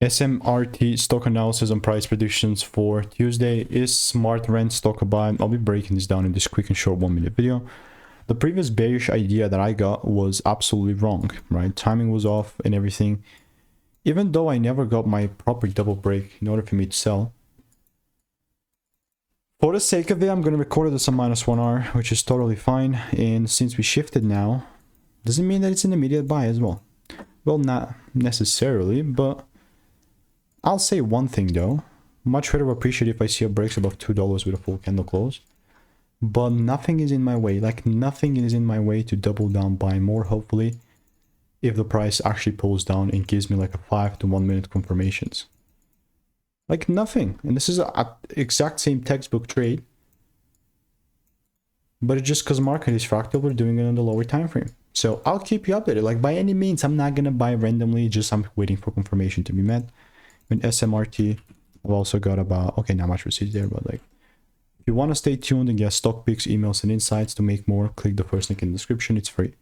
SMRT stock analysis and price predictions for Tuesday. Is SmartRent stock a buy? I'll be breaking this down in this quick and short 1-minute video. The previous bearish idea that I got was absolutely wrong, right? Timing was off and everything. Even though I never got my proper double break in order for me to sell. For the sake of it, I'm going to record it as a -1R, which is totally fine. And since we shifted now, doesn't mean that it's an immediate buy as well. Well, not necessarily, but I'll say one thing though. Much rather appreciate if I see a breaks above $2 with a full candle close. But nothing is in my way. Like nothing is in my way to double down buy more, hopefully, if the price actually pulls down and gives me like a 5 to 1 minute confirmations. Like nothing. And this is a exact same textbook trade. But it's just because market is fractal, we're doing it on the lower time frame. So I'll keep you updated. Like by any means, I'm not gonna buy randomly, just I'm waiting for confirmation to be met. In SMRT, I've also got about, okay, not much receipts there, but like, if you want to stay tuned and get stock picks, emails, and insights to make more, click the first link in the description. It's free.